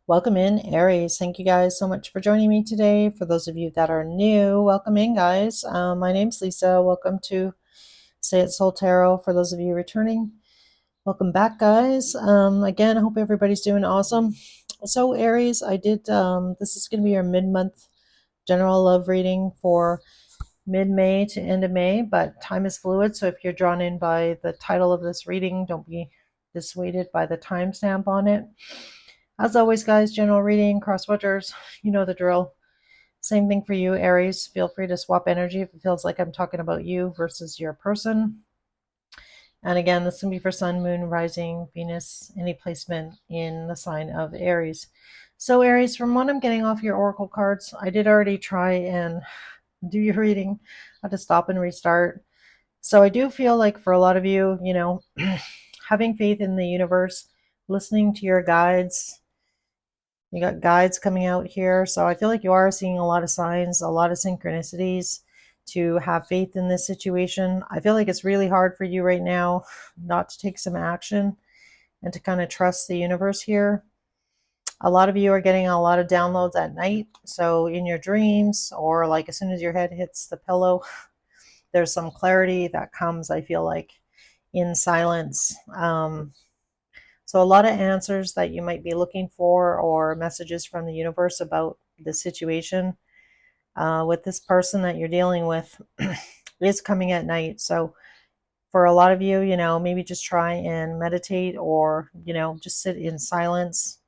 Welcome in, Aries. Thank you guys so much for joining me today. For those of you that are new, welcome in, guys. My name's Lisa. Welcome to Say It Soul Tarot. For those of you returning, welcome back, guys. Again, I hope everybody's doing awesome. So, Aries, I did, this is going to be your mid-month general love reading for mid-May to end of May, but time is fluid. So if you're drawn in by the title of this reading, don't be dissuaded by the timestamp on it. As always, guys, general reading, cross watchers, you know the drill. Same thing for you, Aries. Feel free to swap energy if it feels like I'm talking about you versus your person. And again, this can be for Sun, Moon, Rising, Venus, any placement in the sign of Aries. So, Aries, from what I'm getting off your oracle cards, I did already try and do your reading. I had to stop and restart. So, I do feel like for a lot of you, having faith in the universe, listening to your guides, you got guides coming out here. So I feel like you are seeing a lot of signs, a lot of synchronicities to have faith in this situation. I feel like it's really hard for you right now not to take some action and to kind of trust the universe here. A lot of you are getting a lot of downloads at night. So in your dreams, or like as soon as your head hits the pillow, there's some clarity that comes, I feel like, in silence. So a lot of answers that you might be looking for, or messages from the universe about the situation with this person that you're dealing with is coming at night. So for a lot of you, maybe just try and meditate, or, just sit in silence.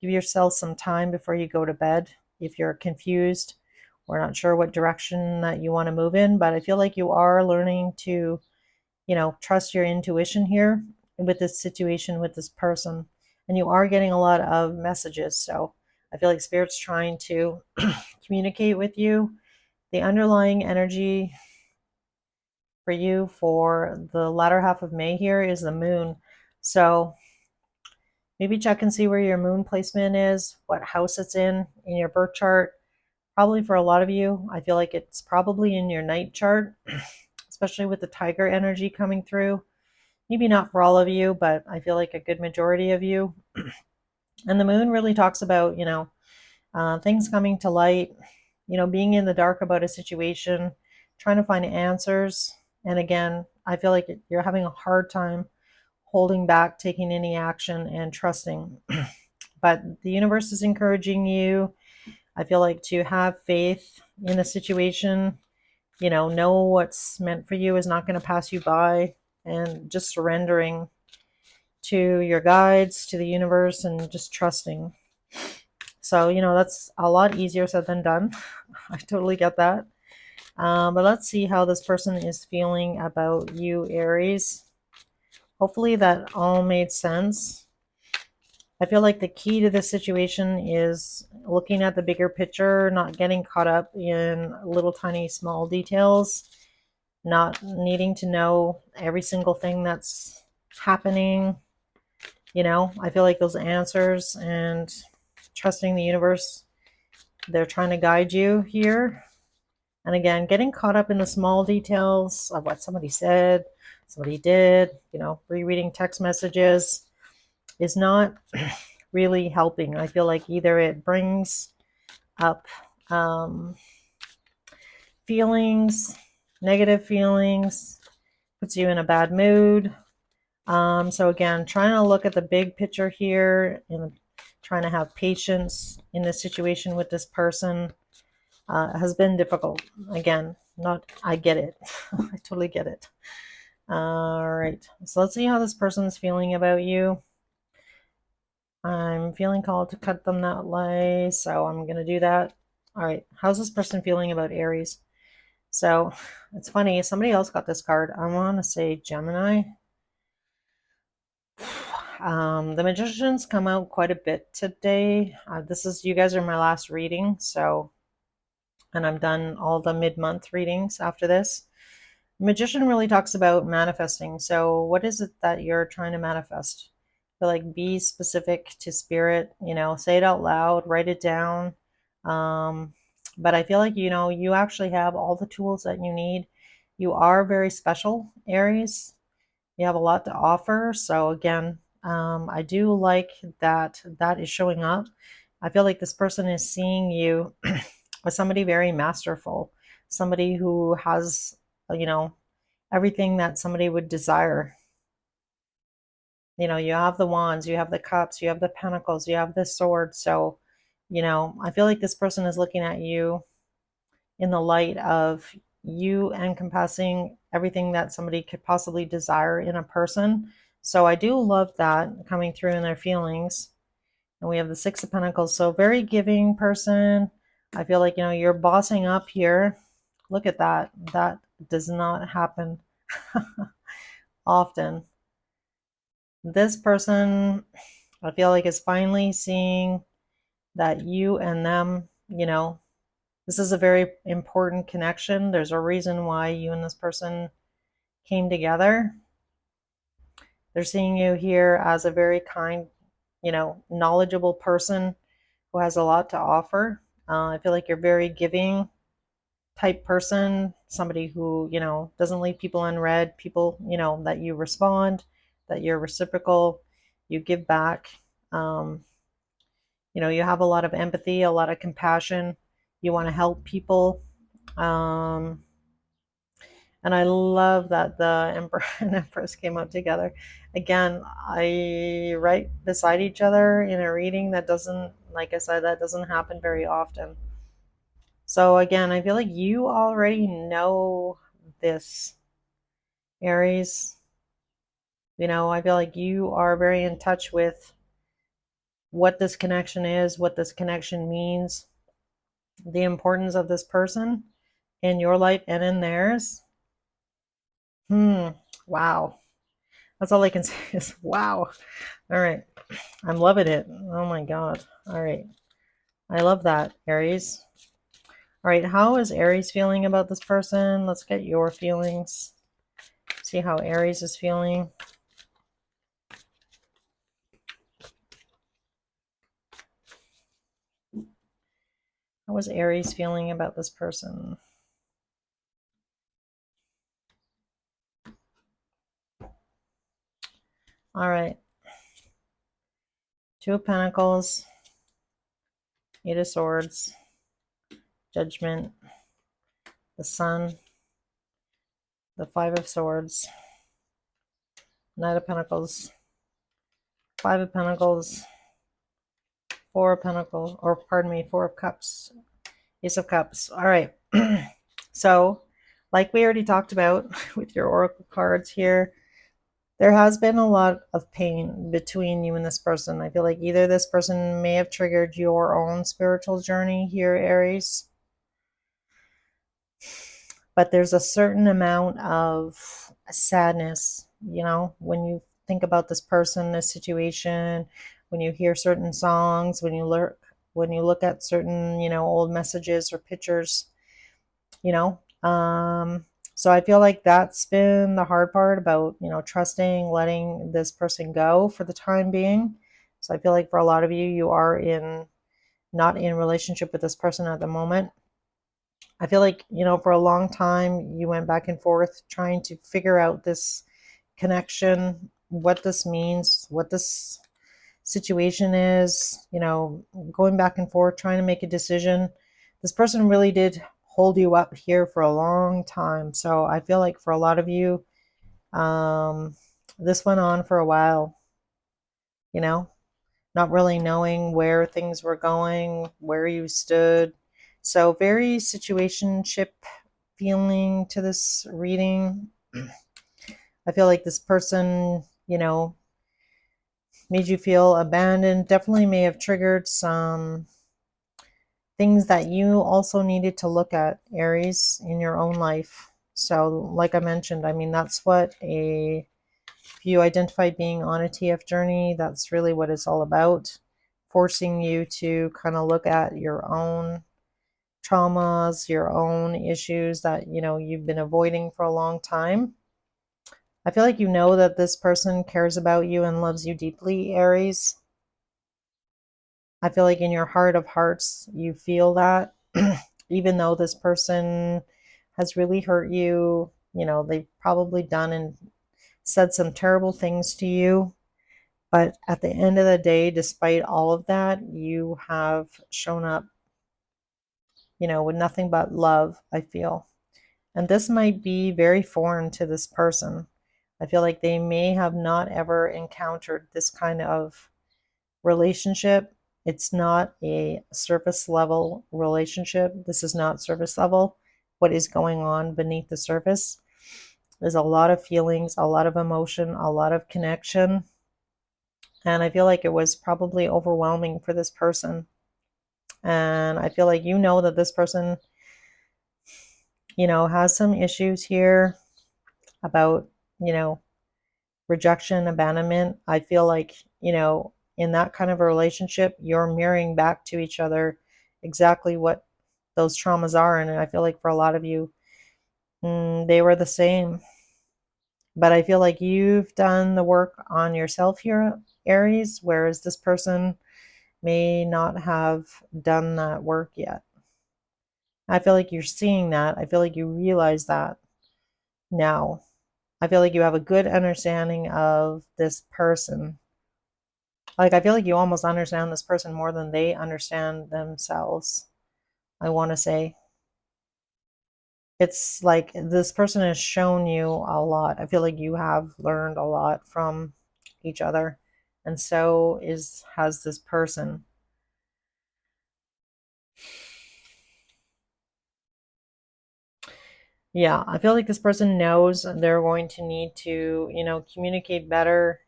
Give yourself some time before you go to bed if you're confused or not sure what direction that you want to move in. But I feel like you are learning to, trust your intuition here with this situation with this person. And you are getting a lot of messages. So I feel like Spirit's trying to communicate with you. The underlying energy for you for the latter half of May here is the moon. So maybe check and see where your moon placement is, what house it's in your birth chart. Probably for a lot of you, I feel like it's probably in your night chart, especially with the tiger energy coming through. Maybe not for all of you, but I feel like a good majority of you. And the moon really talks about, things coming to light, being in the dark about a situation, trying to find answers. And again, I feel like you're having a hard time holding back, taking any action, and trusting. But the universe is encouraging you, I feel like, to have faith in the situation. Know what's meant for you is not going to pass you by, and just surrendering to your guides, to the universe, and just trusting. So, that's a lot easier said than done. I totally get that. But let's see how this person is feeling about you, Aries. Hopefully that all made sense. I feel like the key to this situation is looking at the bigger picture, not getting caught up in little tiny small details, not needing to know every single thing that's happening. I feel like those answers and trusting the universe, they're trying to guide you here. And again, getting caught up in the small details of what somebody said, somebody did, rereading text messages is not really helping. I feel like either it brings up feelings, negative feelings, puts you in a bad mood. So again, trying to look at the big picture here and trying to have patience in this situation with this person has been difficult. Again, I get it. I totally get it. All right, so let's see how this person's feeling about you. I'm feeling called to cut them that lie, so I'm going to do that. All right, how's this person feeling about Aries? So it's funny, somebody else got this card. I want to say Gemini. The Magicians come out quite a bit today. You guys are my last reading, and I'm done all the mid-month readings after this. Magician really talks about manifesting. So what is it that you're trying to manifest? So like, be specific to spirit, say it out loud, write it down. But I feel like, you actually have all the tools that you need. You are very special, Aries. You have a lot to offer. So again, I do like that is showing up. I feel like this person is seeing you as somebody very masterful, somebody who has, you know, everything that somebody would desire. You have the wands, you have the cups, you have the pentacles, you have the sword. So, I feel like this person is looking at you in the light of you encompassing everything that somebody could possibly desire in a person. So I do love that coming through in their feelings. And we have the Six of Pentacles. So very giving person. I feel like, you're bossing up here. Look at that. That does not happen often. This person, I feel like, is finally seeing that you and them, this is a very important connection. There's a reason why you and this person came together. They're seeing you here as a very kind, knowledgeable person who has a lot to offer. I feel like you're very giving type person, somebody who, doesn't leave people unread, people, that you respond, that you're reciprocal, you give back. Um, you have a lot of empathy, a lot of compassion. You want to help people. Um, and I love that the Emperor and Empress came out together. Again, I right beside each other in a reading that doesn't, like I said, that doesn't happen very often. So again, I feel like you already know this, Aries. I feel like you are very in touch with what this connection is, what this connection means, the importance of this person in your life and in theirs. Wow. That's all I can say is wow. All right. I'm loving it. Oh my God. All right. I love that, Aries. All right. How is Aries feeling about this person? Let's get your feelings. See how Aries is feeling. How is Aries feeling about this person? All right. Two of Pentacles, Eight of Swords, Judgment, the Sun, the Five of Swords, Knight of Pentacles, Five of Pentacles, Four of Pentacles, or pardon me, Four of Cups, Ace of Cups. All right. So, like we already talked about with your oracle cards here, there has been a lot of pain between you and this person. I feel like either this person may have triggered your own spiritual journey here, Aries, but there's a certain amount of sadness, when you think about this person, this situation, when you hear certain songs, when you look at certain, old messages or pictures, you know. So I feel like that's been the hard part about, trusting, letting this person go for the time being. So I feel like for a lot of you, you are not in relationship with this person at the moment. I feel like, for a long time, you went back and forth trying to figure out this connection, what this means, what this situation is, going back and forth, trying to make a decision. This person really did hold you up here for a long time. So I feel like for a lot of you, this went on for a while, you know, not really knowing where things were going, where you stood. So very situationship feeling to this reading. I feel like this person, made you feel abandoned, definitely may have triggered some things that you also needed to look at, Aries, in your own life. So, like I mentioned, I mean, that's what if you identify being on a TF journey, that's really what it's all about. Forcing you to kind of look at your own traumas, your own issues that, you've been avoiding for a long time. I feel like you know that this person cares about you and loves you deeply, Aries. I feel like in your heart of hearts, you feel that, even though this person has really hurt you, they've probably done and said some terrible things to you. But at the end of the day, despite all of that, you have shown up, with nothing but love, I feel. And this might be very foreign to this person. I feel like they may have not ever encountered this kind of relationship. It's not a surface level relationship. This is not surface level. What is going on beneath the surface is a lot of feelings, a lot of emotion, a lot of connection. And I feel like it was probably overwhelming for this person. And I feel like that this person, has some issues here about, you know, rejection, abandonment. I feel like, in that kind of a relationship, you're mirroring back to each other exactly what those traumas are. And I feel like for a lot of you, they were the same. But I feel like you've done the work on yourself here, Aries, whereas this person may not have done that work yet. I feel like you're seeing that. I feel like you realize that now. I feel like you have a good understanding of this person. Like, I feel like you almost understand this person more than they understand themselves, I want to say. It's like this person has shown you a lot. I feel like you have learned a lot from each other, and so is has this person. Yeah, I feel like this person knows they're going to need to, communicate better,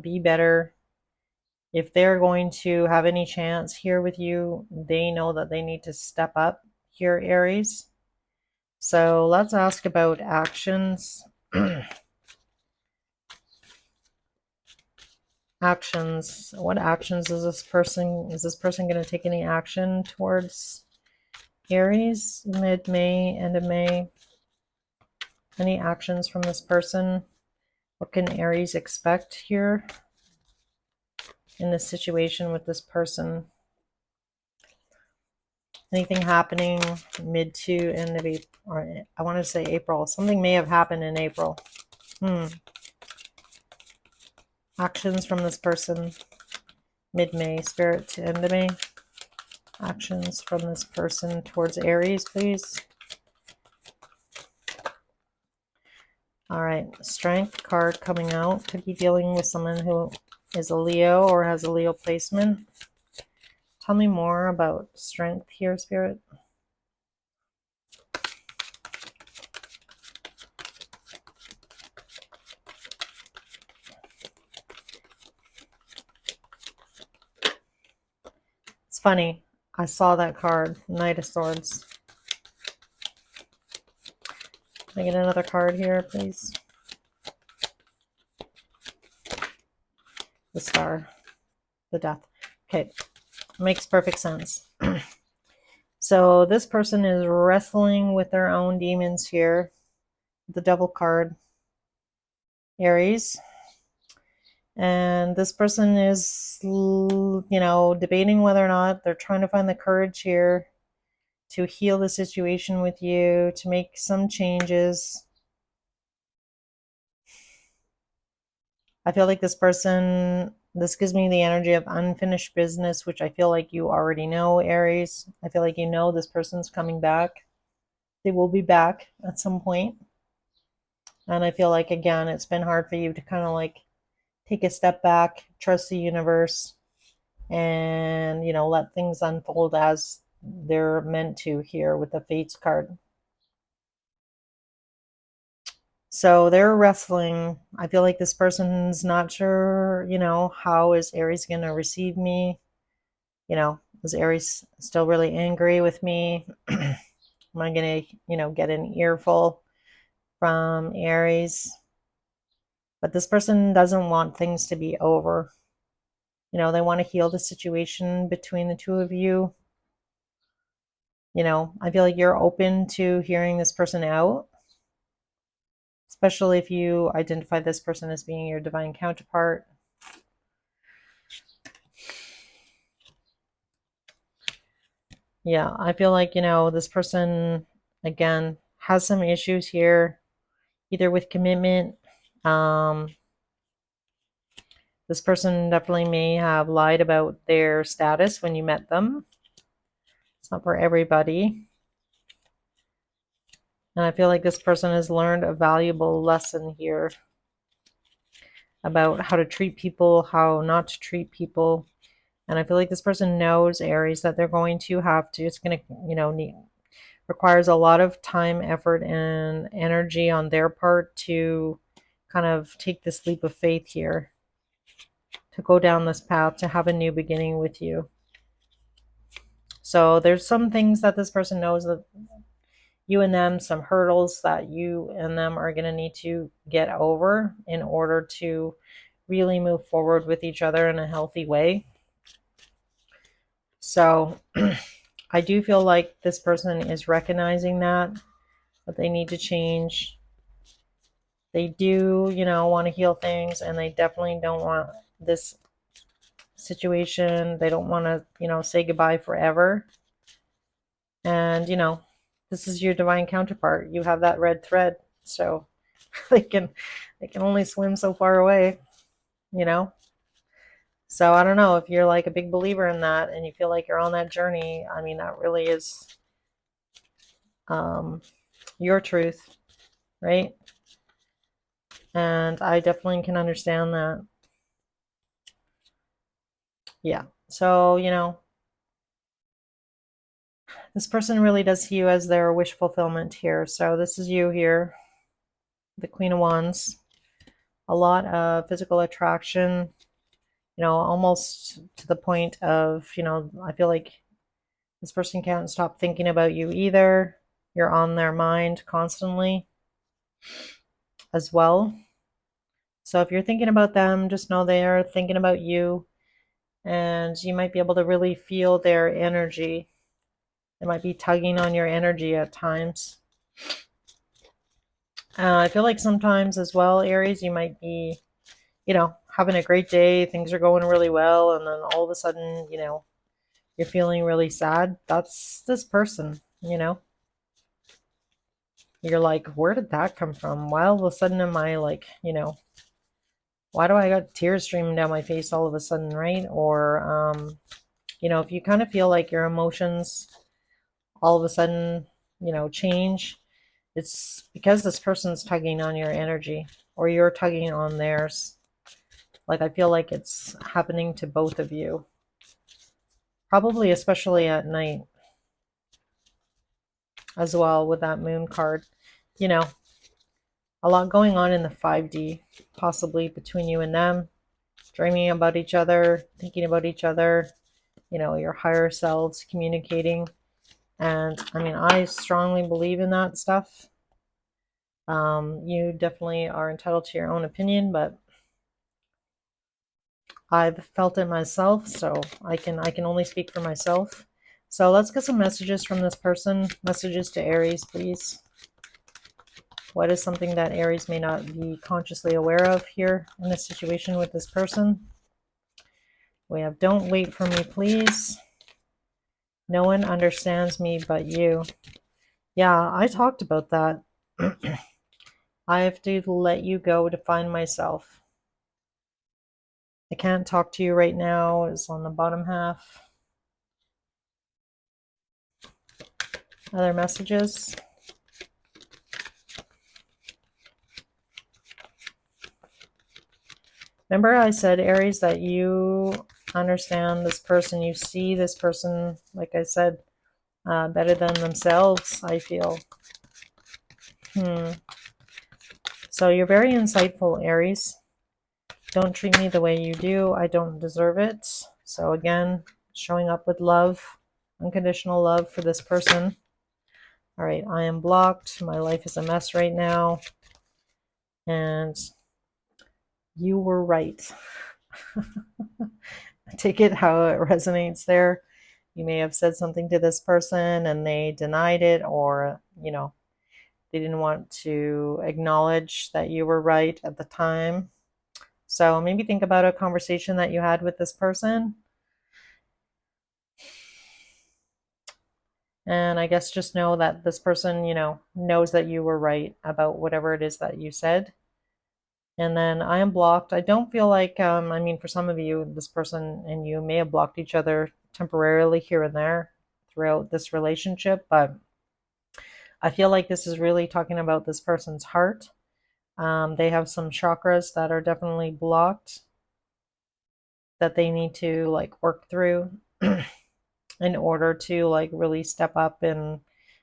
be better. If they're going to have any chance here with you, they know that they need to step up here, Aries. So let's ask about actions. Actions. What actions is this person going to take any action towards Aries mid-May, end of May? Any actions from this person? What can Aries expect here in this situation with this person? Anything happening mid to end of April, or I want to say April. Something may have happened in April. Actions from this person mid-May, Spirit, to end of May. Actions from this person towards Aries, please. All right, Strength card coming out. Could be dealing with someone who is a Leo or has a Leo placement. Tell me more about Strength here, Spirit. It's funny. I saw that card, Knight of Swords. Can I get another card here, please? The Star, the Death. Okay, makes perfect sense. So this person is wrestling with their own demons here. The Devil card, Aries. And this person is, debating whether or not they're trying to find the courage here to heal the situation with you, to make some changes. I feel like this gives me the energy of unfinished business, which I feel like you already know, Aries. I feel like this person's coming back. They will be back at some point. And I feel like, again, it's been hard for you to kind of like take a step back, trust the universe, and, let things unfold as they're meant to here with the Fates card. So they're wrestling. I feel like this person's not sure, how is Aries going to receive me? Is Aries still really angry with me? Am I going to, get an earful from Aries? But this person doesn't want things to be over. They want to heal the situation between the two of you. I feel like you're open to hearing this person out, especially if you identify this person as being your divine counterpart. Yeah, I feel like, this person, again, has some issues here, either with commitment, This person definitely may have lied about their status when you met them. It's not for everybody. And I feel like this person has learned a valuable lesson here about how to treat people, how not to treat people. And I feel like this person knows, Aries, that they're going to have to, it's going to, requires a lot of time, effort, and energy on their part to kind of take this leap of faith here, to go down this path, to have a new beginning with you. So there's some things that this person knows that you and them, some hurdles that you and them are going to need to get over in order to really move forward with each other in a healthy way. So I do feel like this person is recognizing that they need to change. They do, want to heal things, and they definitely don't want this situation. They don't want to, say goodbye forever. And, this is your divine counterpart. You have that red thread. So they can only swim so far away, you know? So I don't know if you're like a big believer in that and you feel like you're on that journey. I mean, that really is your truth, right? And I definitely can understand that. Yeah. So, this person really does see you as their wish fulfillment here. So this is you here, the Queen of Wands. A lot of physical attraction, almost to the point of, I feel like this person can't stop thinking about you either. You're on their mind constantly as well. So if you're thinking about them, just know they are thinking about you, and you might be able to really feel their energy. They might be tugging on your energy at times. I feel like sometimes as well, Aries, you might be, having a great day, things are going really well, and then all of a sudden, you're feeling really sad. That's this person, You're like, where did that come from? Why all of a sudden am I like, why do I got tears streaming down my face all of a sudden, right? Or, if you kind of feel like your emotions all of a sudden, change, it's because this person's tugging on your energy or you're tugging on theirs. Like, I feel like it's happening to both of you. Probably especially at night as well with that moon card. You know, a lot going on in the 5D, possibly between you and them, dreaming about each other, thinking about each other, your higher selves communicating. And I mean, I strongly believe in that stuff. You definitely are entitled to your own opinion, but I've felt it myself, so I can only speak for myself. So let's get some messages from this person. Messages to Aries, please. What is something that Aries may not be consciously aware of here in this situation with this person? We have don't wait for me, please. No one understands me but you. Yeah, I talked about that. I have to let you go to find myself. I can't talk to you right now is on the bottom half. Other messages. Remember I said, Aries, that you understand this person. You see this person, like I said, better than themselves, I feel. So you're very insightful, Aries. Don't treat me the way you do. I don't deserve it. So again, showing up with love, unconditional love for this person. All right, I am blocked. My life is a mess right now. And you were right. Take it how it resonates there. You may have said something to this person and they denied it, or, they didn't want to acknowledge that you were right at the time. So maybe think about a conversation that you had with this person. And I guess just know that this person, knows that you were right about whatever it is that you said. And then I am blocked. I don't feel like, I mean, for some of you, this person and you may have blocked each other temporarily here and there throughout this relationship, but I feel like this is really talking about this person's heart. They have some chakras that are definitely blocked that they need to like work through in order to like really step up and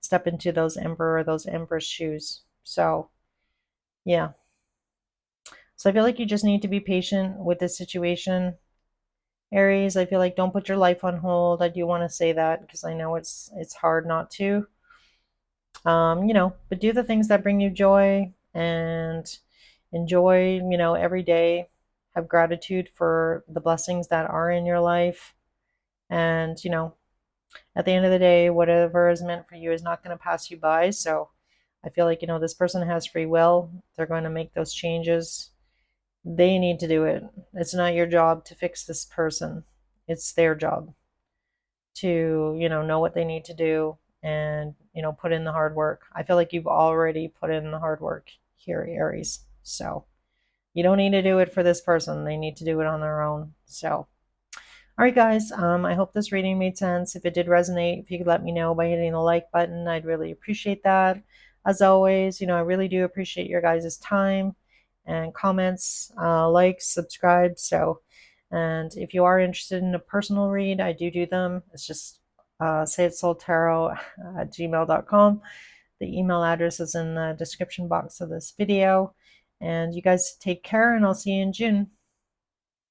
step into those emperor, those empress shoes. So, yeah. So I feel like you just need to be patient with this situation. Aries, I feel like don't put your life on hold. I do want to say that because I know it's hard not to. But do the things that bring you joy and enjoy, every day. Have gratitude for the blessings that are in your life. And, at the end of the day, whatever is meant for you is not going to pass you by. So I feel like, this person has free will. They're going to make those changes. They need to do it. It's not your job to fix this person. It's their job to, know what they need to do and, put in the hard work. I feel like you've already put in the hard work here, Aries. So you don't need to do it for this person. They need to do it on their own. So, all right, guys, I hope this reading made sense. If it did resonate, if you could let me know by hitting the like button, I'd really appreciate that. As always, I really do appreciate your guys' time and comments, likes, subscribe. So, and if you are interested in a personal read, I do them. It's just sayitsoultarot at gmail.com. The email address is in the description box of this video. And you guys take care, and I'll see you in June.